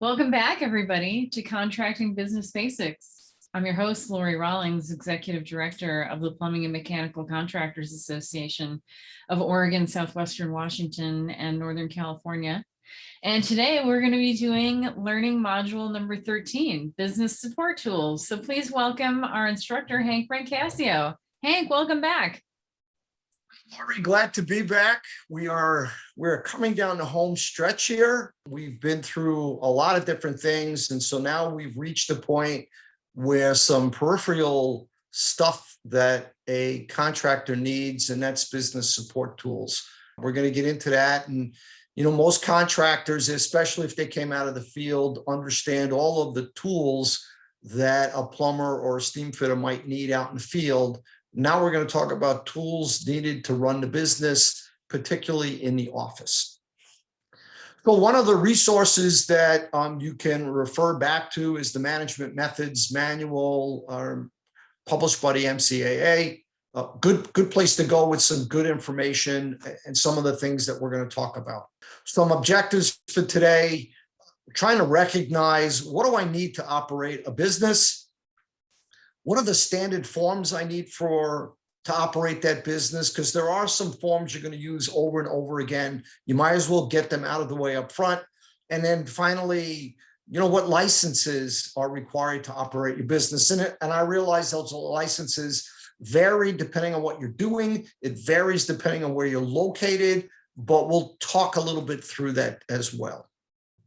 Welcome back, everybody, to Contracting Business Basics. I'm your host, Lori Rawlings, Executive Director of the Plumbing and Mechanical Contractors Association of Oregon, Southwestern Washington, and Northern California. And today we're going to be doing learning module number 13, Business Support Tools. So please welcome our instructor, Hank Brancasio. Hank, welcome back. Lori, glad to be back. We're coming down the home stretch here. We've been through a lot of different things. And so now we've reached a point where some peripheral stuff that a contractor needs, and that's business support tools. We're going to get into that. And, most contractors, especially if they came out of the field, understand all of the tools that a plumber or a steam fitter might need out in the field. Now we're going to talk about tools needed to run the business, particularly in the office. So one of the resources that you can refer back to is the Management Methods Manual, published by the MCAA. Good place to go with some good information and some of the things that we're going to talk about. Some objectives for today: trying to recognize, what do I need to operate a business? What are the standard forms I need to operate that business? Because there are some forms you're going to use over and over again. You might as well get them out of the way up front. And then finally, what licenses are required to operate your business. And I realize those licenses vary depending on what you're doing. It varies depending on where you're located, but we'll talk a little bit through that as well.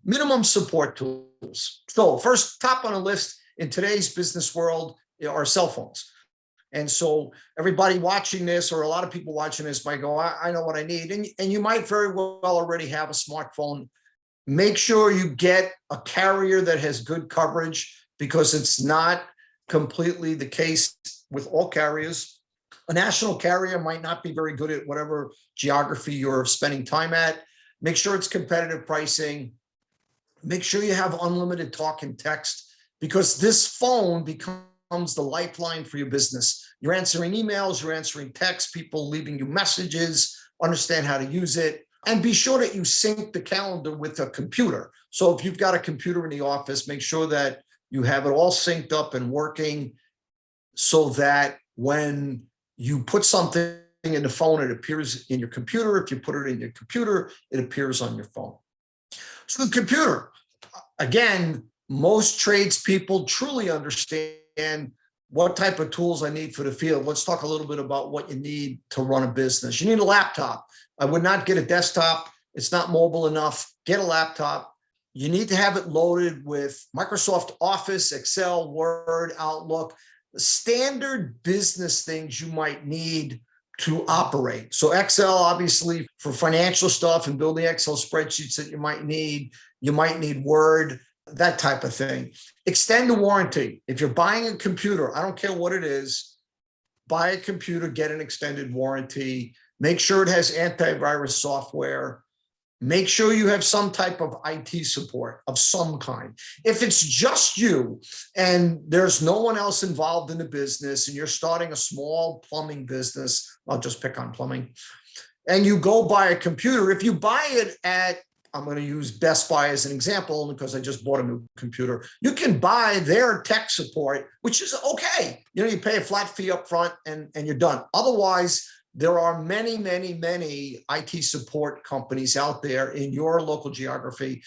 Minimum support tools. So first, top on the list in today's business world are cell phones. And so everybody watching this, or a lot of people watching this, might go, I know what I need. And you might very well already have a smartphone. Make sure you get a carrier that has good coverage, because it's not completely the case with all carriers. A national carrier might not be very good at whatever geography you're spending time at. Make sure it's competitive pricing. Make sure you have unlimited talk and text, because this phone becomes the lifeline for your business. You're answering emails, you're answering texts, people leaving you messages, understand how to use it. And be sure that you sync the calendar with a computer. So if you've got a computer in the office, make sure that you have it all synced up and working, so that when you put something in the phone, it appears in your computer. If you put it in your computer, it appears on your phone. So the computer, again, most tradespeople truly understand what type of tools I need for the field. Let's talk a little bit about what you need to run a business. You need a laptop. I would not get a desktop. It's not mobile enough. Get a laptop. You need to have it loaded with Microsoft Office, Excel, Word, Outlook, standard business things you might need to operate. So Excel, obviously, for financial stuff and building Excel spreadsheets that you might need. You might need Word, that type of thing. Extend the warranty. If you're buying a computer, I don't care what it is, buy a computer, get an extended warranty. Make sure it has antivirus software. Make sure you have some type of IT support of some kind. If it's just you and there's no one else involved in the business, and you're starting a small plumbing business, I'll just pick on plumbing, and you go buy a computer, if you buy it at, I'm going to use Best Buy as an example because I just bought a new computer. You can buy their tech support, which is okay. You pay a flat fee up front and you're done. Otherwise, there are many IT support companies out there in your local geography.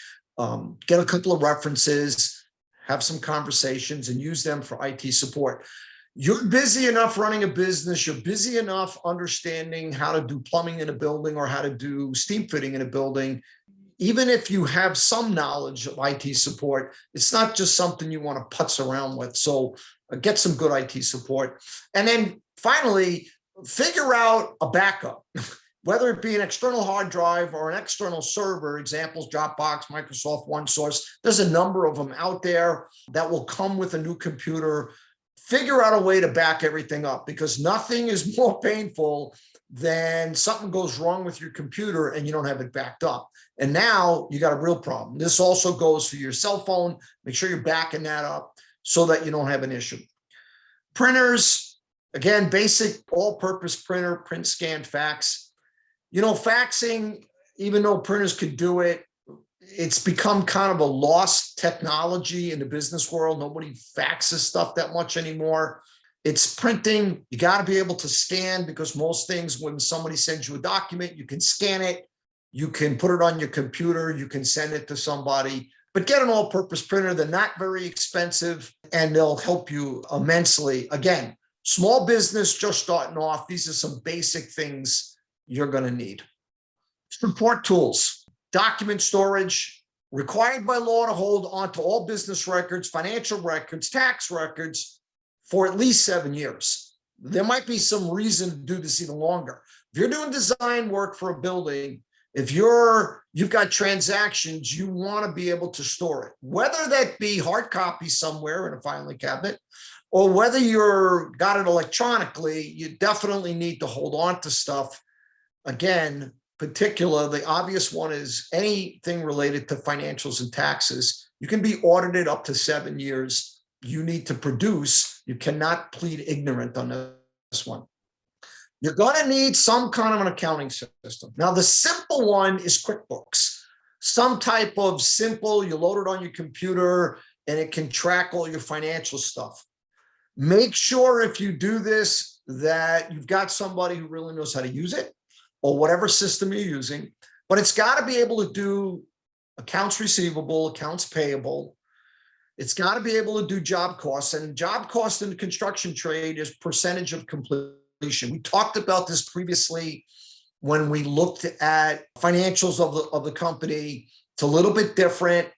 Get a couple of references, have some conversations, and use them for IT support. You're busy enough running a business. You're busy enough understanding how to do plumbing in a building or how to do steam fitting in a building. Even if you have some knowledge of IT support, it's not just something you want to putz around with. So get some good IT support. And then finally, figure out a backup, whether it be an external hard drive or an external server. Examples: Dropbox, Microsoft OneSource. There's a number of them out there that will come with a new computer. Figure out a way to back everything up, because nothing is more painful than something goes wrong with your computer and you don't have it backed up. And now you got a real problem. This also goes for your cell phone. Make sure you're backing that up so that you don't have an issue. Printers, again, basic all-purpose printer, print, scan, fax. Faxing, even though printers could do it, it's become kind of a lost technology in the business world. Nobody faxes stuff that much anymore. It's printing. You got to be able to scan, because most things, when somebody sends you a document, you can scan it, you can put it on your computer, you can send it to somebody. But get an all-purpose printer. They're not very expensive, and they'll help you immensely. Again, small business just starting off, these are some basic things you're going to need. Support tools, document storage, required by law to hold onto all business records, financial records, tax records for at least 7 years. There might be some reason to do this even longer. If you're doing design work for a building, if you've got transactions, you want to be able to store it, whether that be hard copy somewhere in a filing cabinet, or whether you're got it electronically. You definitely need to hold on to stuff. Again, the obvious one is anything related to financials and taxes. You can be audited up to 7 years. You need to produce. You cannot plead ignorant on this one. You're going to need some kind of an accounting system. Now, the simple one is QuickBooks. Some type of simple, you load it on your computer and it can track all your financial stuff. Make sure if you do this that you've got somebody who really knows how to use it, or whatever system you're using, but it's got to be able to do accounts receivable, accounts payable. It's got to be able to do job costs, and job cost in the construction trade is percentage of completion. We talked about this previously when we looked at financials of the company. It's a little bit different.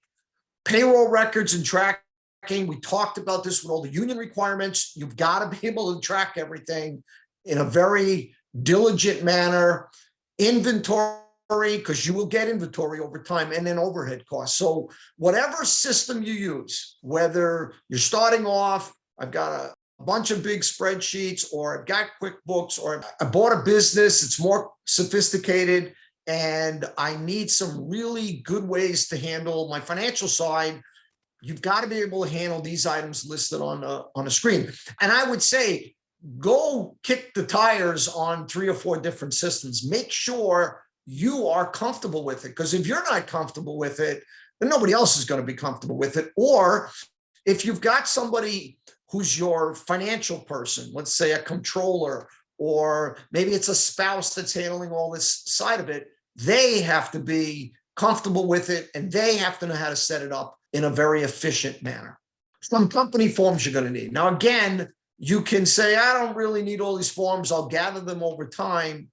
Payroll records and tracking. We talked about this with all the union requirements. You've got to be able to track everything in a very diligent manner. Inventory, because you will get inventory over time, and then overhead costs. So whatever system you use, whether you're starting off, I've got a bunch of big spreadsheets, or I've got QuickBooks, or I bought a business, it's more sophisticated, and I need some really good ways to handle my financial side. You've got to be able to handle these items listed on a screen. And I would say, go kick the tires on 3 or 4 different systems. Make sure you are comfortable with it, because if you're not comfortable with it, then nobody else is going to be comfortable with it. Or if you've got somebody who's your financial person, let's say a controller, or maybe it's a spouse that's handling all this side of it, they have to be comfortable with it, and they have to know how to set it up in a very efficient manner. Some company forms you're going to need. Now, again, you can say, I don't really need all these forms. I'll gather them over time.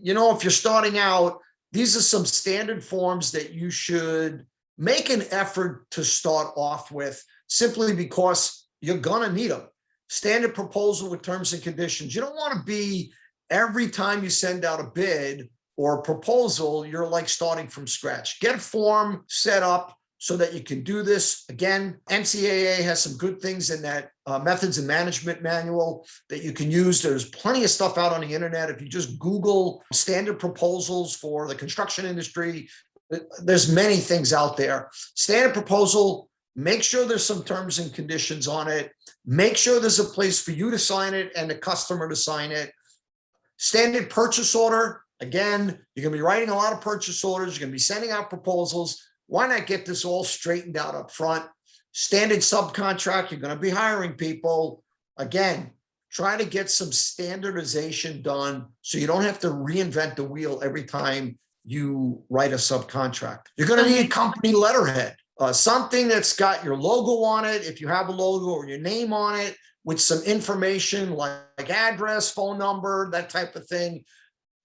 You know, if you're starting out, these are some standard forms that you should make an effort to start off with, simply because you're going to need them. Standard proposal with terms and conditions. You don't want to be, every time you send out a bid or a proposal, you're like starting from scratch. Get a form set up so that you can do this. Again, NCAA has some good things in that methods and management manual that you can use. There's plenty of stuff out on the internet. If you just Google standard proposals for the construction industry, there's many things out there. Standard proposal, make sure there's some terms and conditions on it. Make sure there's a place for you to sign it and the customer to sign it. Standard purchase order. Again, you're going to be writing a lot of purchase orders. You're going to be sending out proposals. Why not get this all straightened out up front? Standard subcontract, you're going to be hiring people. Again, try to get some standardization done so you don't have to reinvent the wheel every time you write a subcontract. You're going to need a company letterhead, something that's got your logo on it, if you have a logo, or your name on it, with some information like address, phone number, that type of thing.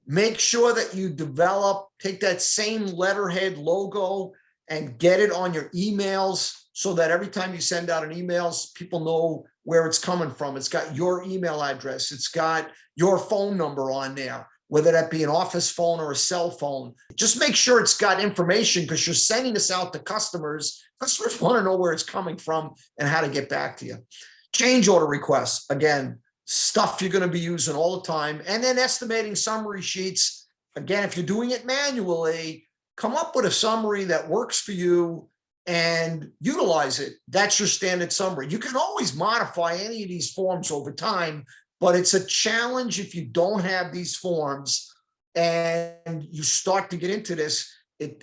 Make sure that you take that same letterhead logo and get it on your emails, so that every time you send out an email, people know where it's coming from. It's got your email address. It's got your phone number on there, whether that be an office phone or a cell phone. Just make sure it's got information, because you're sending this out to customers. Customers want to know where it's coming from and how to get back to you. Change order requests. Again, stuff you're going to be using all the time. And then estimating summary sheets. Again, if you're doing it manually, come up with a summary that works for you and utilize it. That's your standard summary. You can always modify any of these forms over time, but it's a challenge if you don't have these forms and you start to get into this.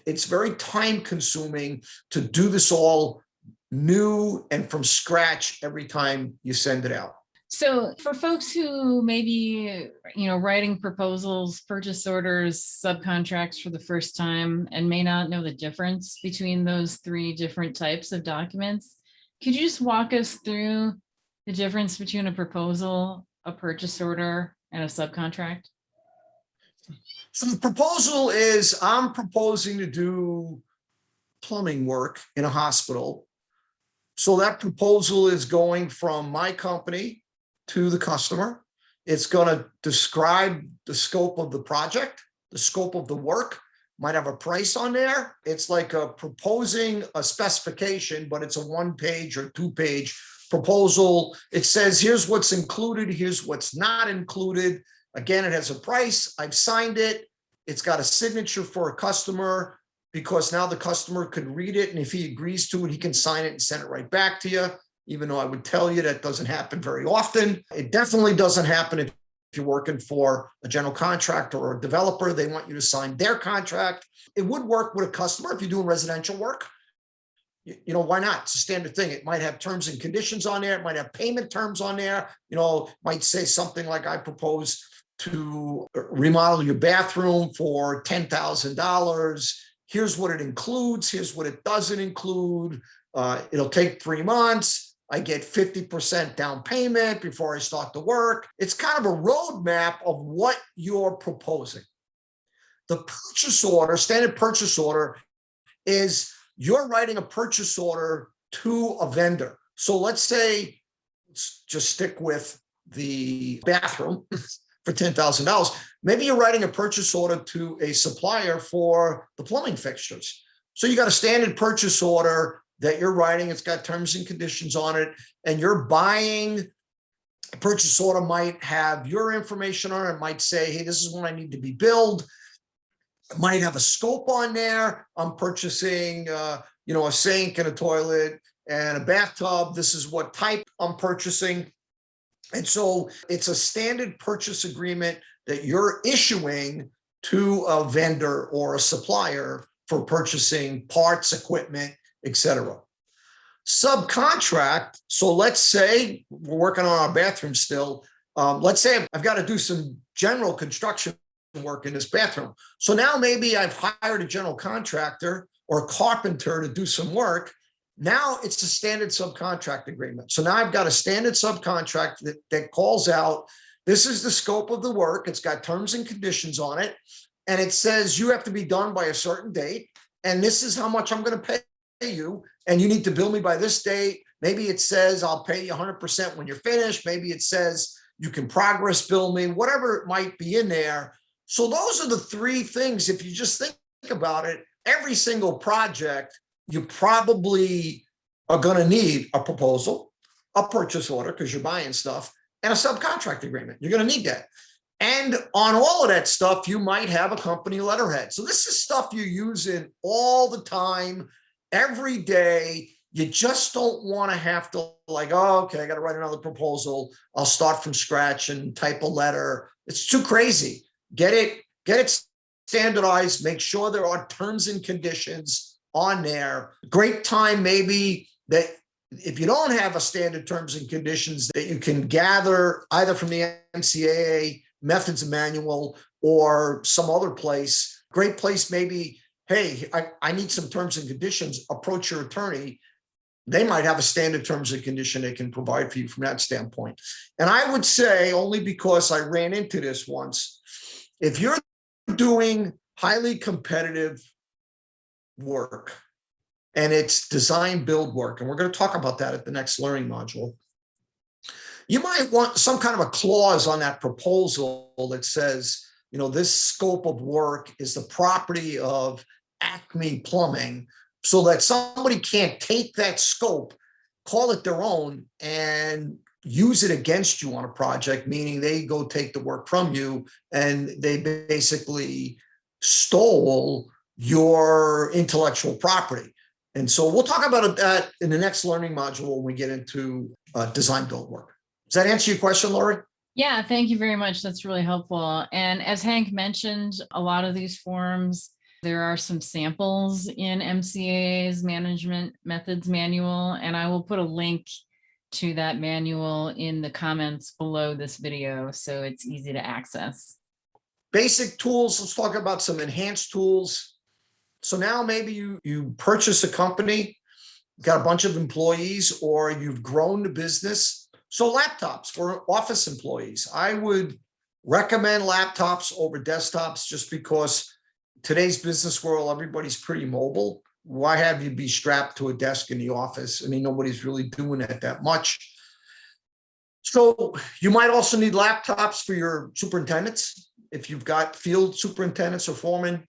it's very time consuming to do this all new and from scratch every time you send it out. So for folks who may be, writing proposals, purchase orders, subcontracts for the first time and may not know the difference between those three different types of documents, could you just walk us through the difference between a proposal, a purchase order, and a subcontract? So the proposal is I'm proposing to do plumbing work in a hospital. So that proposal is going from my company to the customer. It's going to describe the scope of the project, the scope of the work, might have a price on there. It's like proposing a specification, but it's a 1-page or 2-page proposal. It says, here's what's included, here's what's not included. Again, it has a price. I've signed it. It's got a signature for a customer because now the customer could read it. And if he agrees to it, he can sign it and send it right back to you. Even though I would tell you that doesn't happen very often. It definitely doesn't happen if you're working for a general contractor or a developer. They want you to sign their contract. It would work with a customer if you're doing residential work. Why not? It's a standard thing. It might have terms and conditions on there. It might have payment terms on there. Might say something like, I propose to remodel your bathroom for $10,000. Here's what it includes. Here's what it doesn't include. It'll take 3 months. I get 50% down payment before I start the work. It's kind of a roadmap of what you're proposing. The purchase order, standard purchase order, is you're writing a purchase order to a vendor. So let's say, let's just stick with the bathroom for $10,000. Maybe you're writing a purchase order to a supplier for the plumbing fixtures. So you got a standard purchase order that you're writing. It's got terms and conditions on it, and you're buying. A purchase order might have your information on it. It might say, hey, this is when I need to be billed. It might have a scope on there. I'm purchasing, a sink and a toilet and a bathtub. This is what type I'm purchasing. And so it's a standard purchase agreement that you're issuing to a vendor or a supplier for purchasing parts, equipment, etc. Subcontract. So let's say we're working on our bathroom still. Let's say I've got to do some general construction work in this bathroom. So now maybe I've hired a general contractor or a carpenter to do some work. Now it's a standard subcontract agreement. So now I've got a standard subcontract that calls out, this is the scope of the work. It's got terms and conditions on it. And it says you have to be done by a certain date. And this is how much I'm going to pay you, and you need to bill me by this date. Maybe it says I'll pay you 100% when you're finished. Maybe it says you can progress bill me, whatever it might be in there. So those are the 3 things. If you just think about it, every single project, you probably are going to need a proposal, a purchase order, because you're buying stuff, and a subcontract agreement. You're going to need that. And on all of that stuff, you might have a company letterhead. So this is stuff you're using all the time, every day. You just don't want to have to like, oh, okay, I got to write another proposal. I'll start from scratch and type a letter. It's too crazy. Get it standardized. Make sure there are terms and conditions on there. Great time maybe that if you don't have a standard terms and conditions that you can gather either from the NCAA methods manual or some other place. Great place maybe, hey, I need some terms and conditions. Approach your attorney. They might have a standard terms and condition they can provide for you from that standpoint. And I would say, only because I ran into this once, if you're doing highly competitive work and it's design build work, and we're going to talk about that at the next learning module, you might want some kind of a clause on that proposal that says, this scope of work is the property of Acme Plumbing, so that somebody can't take that scope, call it their own, and use it against you on a project, meaning they go take the work from you and they basically stole your intellectual property. And so we'll talk about that in the next learning module when we get into design build work. Does that answer your question, Lori? Yeah, thank you very much. That's really helpful. And as Hank mentioned, a lot of these forms There are some samples in MCA's Management Methods Manual, and I will put a link to that manual in the comments below this video, so it's easy to access. Basic tools, let's talk about some enhanced tools. So now maybe you purchase a company, got a bunch of employees, or you've grown the business. So laptops for office employees. I would recommend laptops over desktops just because today's business world, everybody's pretty mobile. Why have you be strapped to a desk in the office? I mean, nobody's really doing it that much. So you might also need laptops for your superintendents. If you've got field superintendents or foremen,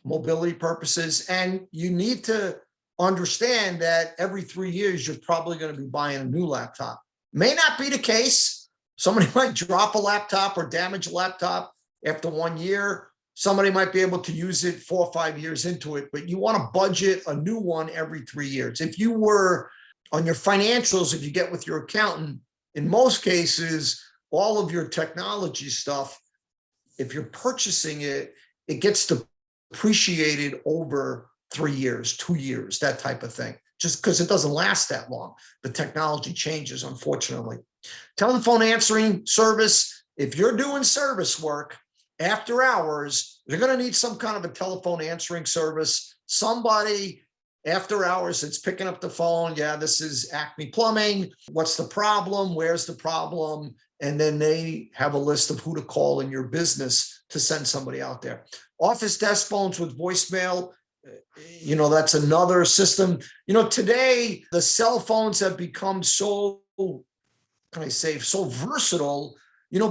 mobility purposes, and you need to understand that every 3 years, you're probably going to be buying a new laptop. May not be the case. Somebody might drop a laptop or damage a laptop after 1 year. Somebody might be able to use it 4 or 5 years into it, but you want to budget a new one every 3 years. If you were on your financials, if you get with your accountant, in most cases, all of your technology stuff, if you're purchasing it, it gets depreciated over 3 years, 2 years, that type of thing, just because it doesn't last that long. The technology changes, unfortunately. Telephone answering service, if you're doing service work after hours, you're going to need some kind of a telephone answering service. Somebody after hours that's picking up the phone. Yeah, this is Acme Plumbing. What's the problem? Where's the problem? And then they have a list of who to call in your business to send somebody out there. Office desk phones with voicemail, that's another system. Today, the cell phones have become so, can I say, so versatile.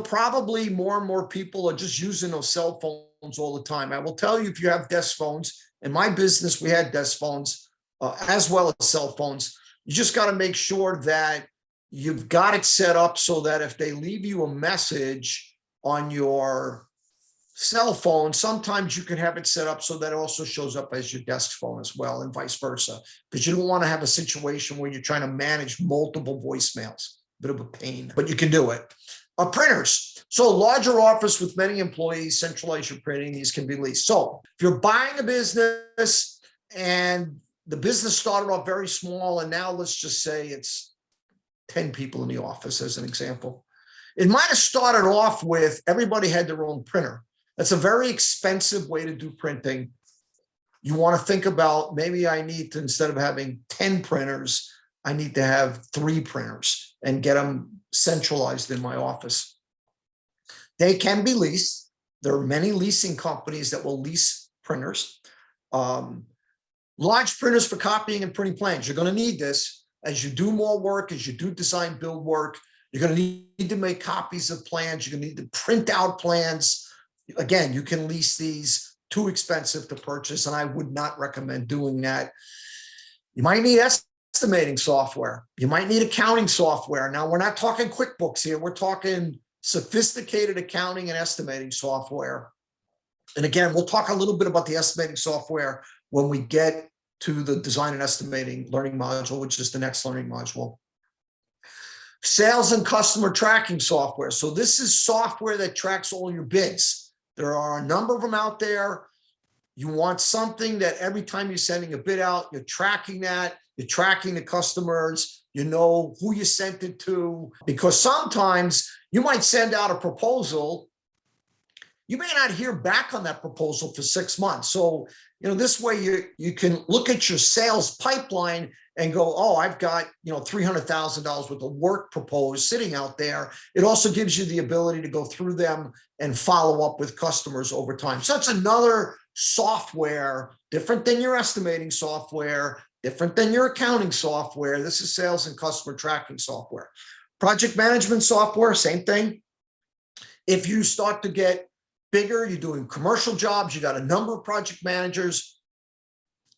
Probably more and more people are just using those cell phones all the time. I will tell you, if you have desk phones, in my business, we had desk phones as well as cell phones. You just got to make sure that you've got it set up so that if they leave you a message on your cell phone, sometimes you can have it set up so that it also shows up as your desk phone as well, and vice versa, because you don't want to have a situation where you're trying to manage multiple voicemails. Bit of a pain, but you can do it. Printers. So larger office with many employees, centralize your printing, these can be leased. So if you're buying a business and the business started off very small, and now let's just say it's 10 people in the office as an example. It might have started off with everybody had their own printer. That's a very expensive way to do printing. You want to think about, maybe I need to, instead of having 10 printers, I need to have 3 printers and get them centralized in my office. They can be leased. There are many leasing companies that will lease printers. Large printers for copying and printing plans. You're going to need this as you do more work, as you do design build work. You're going to need to make copies of plans. You're going to need to print out plans. Again, you can lease these. Too expensive to purchase, and I would not recommend doing that. You might need estimating software. You might need accounting software. Now, we're not talking QuickBooks here. We're talking sophisticated accounting and estimating software. And again, we'll talk a little bit about the estimating software when we get to the design and estimating learning module, which is the next learning module. Sales and customer tracking software. So this is software that tracks all your bids. There are a number of them out there. You want something that every time you're sending a bid out, you're tracking that, you're tracking the customers, you know who you sent it to, because sometimes you might send out a proposal. You may not hear back on that proposal for 6 months. So, this way you can look at your sales pipeline and go, oh, I've got, $300,000 worth of work proposed sitting out there. It also gives you the ability to go through them and follow up with customers over time. So that's another software, different than your estimating software, different than your accounting software. This is sales and customer tracking software. Project management software, same thing. If you start to get bigger, you're doing commercial jobs, you got a number of project managers,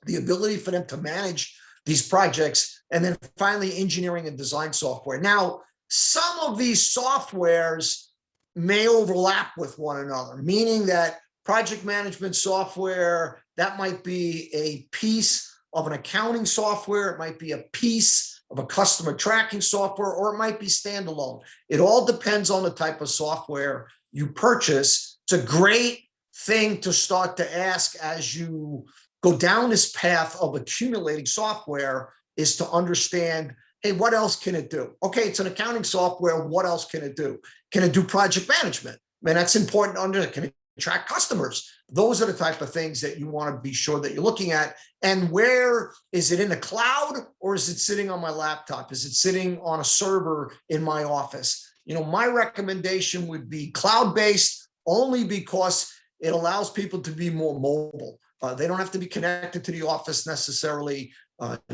the ability for them to manage these projects, and then finally engineering and design software. Now, some of these softwares may overlap with one another, meaning that project management software, that might be a piece of an accounting software, it might be a piece of a customer tracking software, or it might be standalone. It all depends on the type of software you purchase. It's a great thing to start to ask as you go down this path of accumulating software is to understand, hey, what else can it do? Okay, it's an accounting software. What else can it do? Can it do project management? I mean, that's important to understand. Can it track customers? Those are the type of things that you want to be sure that you're looking at. And where is it, in the cloud, or is it sitting on my laptop? Is it sitting on a server in my office? My recommendation would be cloud-based, only because it allows people to be more mobile. They don't have to be connected to the office necessarily.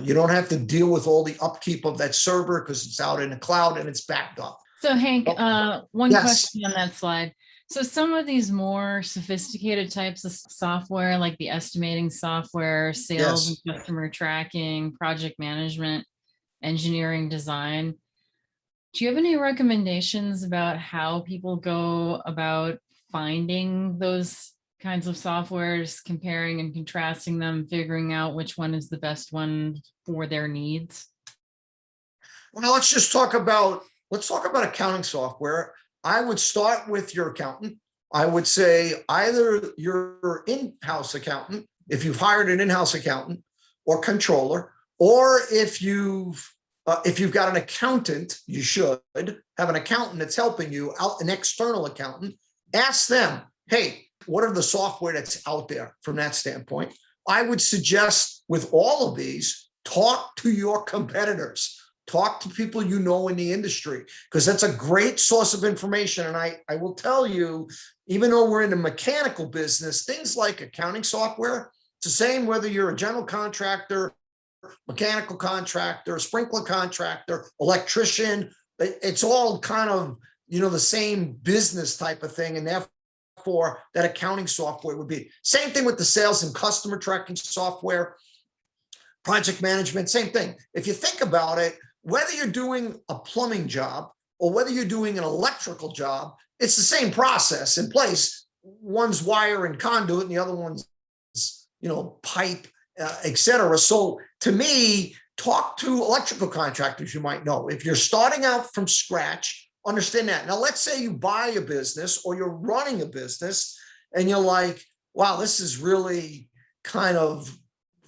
You don't have to deal with all the upkeep of that server because it's out in the cloud and it's backed up. So Hank, one Yes. question on that slide. So some of these more sophisticated types of software, like the estimating software, sales Yes. and customer tracking, project management, engineering design, do you have any recommendations about how people go about finding those kinds of softwares, comparing and contrasting them, figuring out which one is the best one for their needs? Well, let's talk about accounting software. I would start with your accountant. I would say either your in-house accountant, if you've hired an in-house accountant or controller, or if you've got an accountant, you should have an accountant that's helping you out, an external accountant. Ask them, hey, what are the software that's out there from that standpoint? I would suggest with all of these, talk to your competitors. Talk to people you know in the industry, because that's a great source of information. And I will tell you, even though we're in the mechanical business, things like accounting software, it's the same whether you're a general contractor, mechanical contractor, sprinkler contractor, electrician. It's all kind of, the same business type of thing. And therefore, that accounting software would be same thing with the sales and customer tracking software, project management, same thing. If you think about it, whether you're doing a plumbing job or whether you're doing an electrical job, it's the same process in place. One's wire and conduit and the other one's, pipe, etc. So to me, talk to electrical contractors you might know. If you're starting out from scratch, understand that. Now, let's say you buy a business or you're running a business and you're like, wow, this is really kind of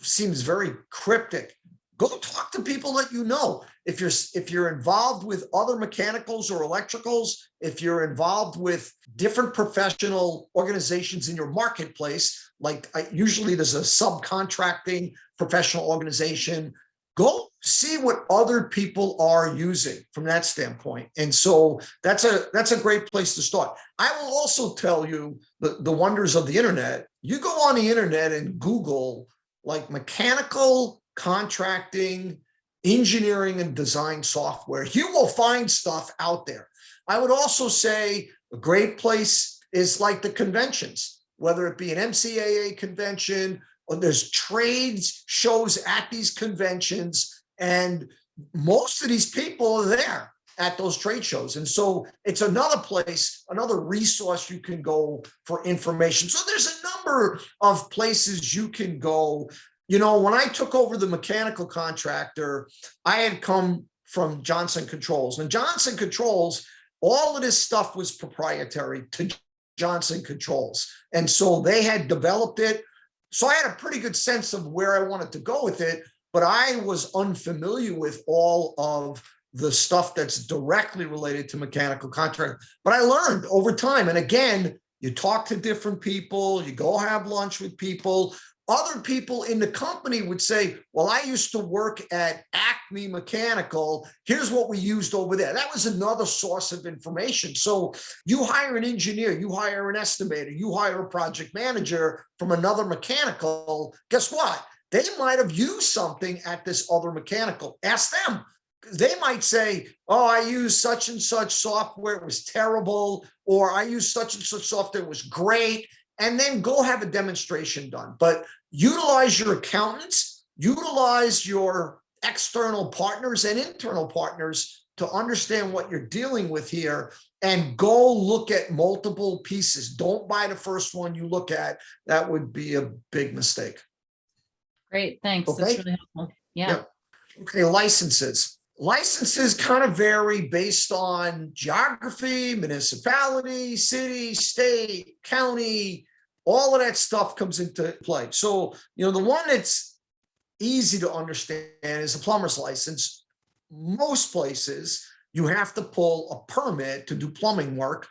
seems very cryptic. Go talk to people that you know. If you're involved with other mechanicals or electricals, if you're involved with different professional organizations in your marketplace, like usually there's a subcontracting professional organization, go see what other people are using from that standpoint. And so that's a great place to start. I will also tell you the wonders of the internet. You go on the internet and Google like mechanical contracting, engineering and design software. You will find stuff out there. I would also say a great place is like the conventions, whether it be an MCAA convention or there's trades shows at these conventions, and most of these people are there at those trade shows. And so it's another place, another resource you can go for information. So there's a number of places you can go. When I took over the mechanical contractor, I had come from Johnson Controls. And Johnson Controls, all of this stuff was proprietary to Johnson Controls. And so they had developed it. So I had a pretty good sense of where I wanted to go with it, but I was unfamiliar with all of the stuff that's directly related to mechanical contracting. But I learned over time. And again, you talk to different people, you go have lunch with people. Other people in the company would say, well, I used to work at Acme Mechanical. Here's what we used over there. That was another source of information. So you hire an engineer, you hire an estimator, you hire a project manager from another mechanical. Guess what? They might have used something at this other mechanical. Ask them. They might say, oh, I used such and such software. It was terrible. Or I used such and such software. It was great. And then go have a demonstration done. But utilize your accountants, utilize your external partners and internal partners to understand what you're dealing with here, and go look at multiple pieces. Don't buy the first one you look at. That would be a big mistake. Great, thanks. Okay. That's really helpful. Yeah. Okay, licenses. Licenses kind of vary based on geography, municipality, city, state, county, All of that stuff comes into play. So, the one that's easy to understand is a plumber's license. Most places, you have to pull a permit to do plumbing work.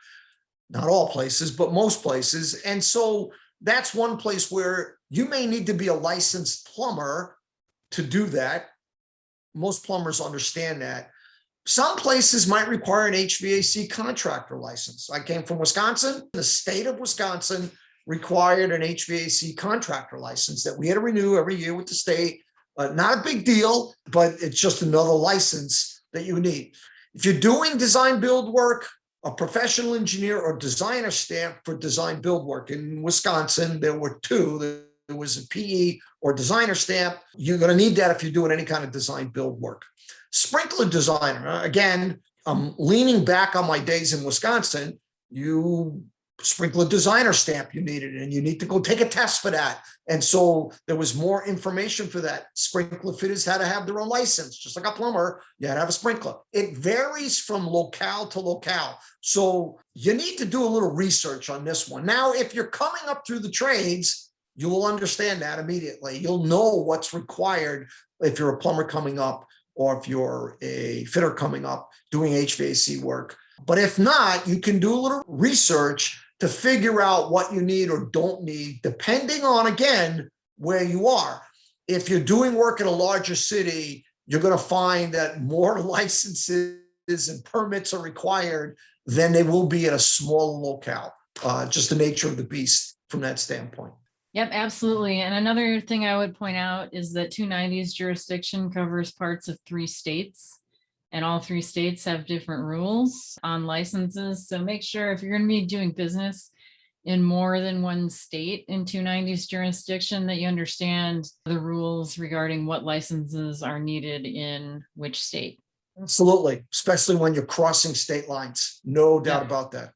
Not all places, but most places. And so that's one place where you may need to be a licensed plumber to do that. Most plumbers understand that. Some places might require an HVAC contractor license. I came from Wisconsin. The state of Wisconsin required an HVAC contractor license that we had to renew every year with the state. Not a big deal, but it's just another license that you need. If you're doing design build work, a professional engineer or designer stamp for design build work. In Wisconsin, there were two. There was a PE or designer stamp. You're going to need that if you're doing any kind of design build work. Sprinkler designer, again, I'm leaning back on my days in Wisconsin. You sprinkler designer stamp, you needed, and you need to go take a test for that. And so there was more information for that. Sprinkler fitters had to have their own license, just like a plumber, you had to have a sprinkler. It varies from locale to locale. So you need to do a little research on this one. Now, if you're coming up through the trades, you will understand that immediately. You'll know what's required if you're a plumber coming up or if you're a fitter coming up doing HVAC work. But if not, you can do a little research to figure out what you need or don't need, depending on, again, where you are. If you're doing work in a larger city, you're going to find that more licenses and permits are required than they will be at a smaller locale. Just the nature of the beast from that standpoint. Yep, absolutely. And another thing I would point out is that 290's jurisdiction covers parts of 3 states. And all 3 states have different rules on licenses. So make sure if you're going to be doing business in more than one state in 290's jurisdiction, that you understand the rules regarding what licenses are needed in which state. Absolutely, especially when you're crossing state lines. No doubt about that.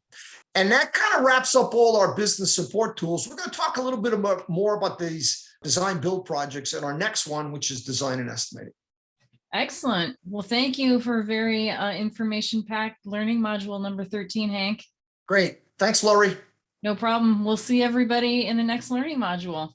And that kind of wraps up all our business support tools. We're going to talk a little bit more about these design build projects in our next one, which is design and estimating. Excellent. Well, thank you for a very information-packed learning module number 13, Hank. Great. Thanks, Lori. No problem. We'll see everybody in the next learning module.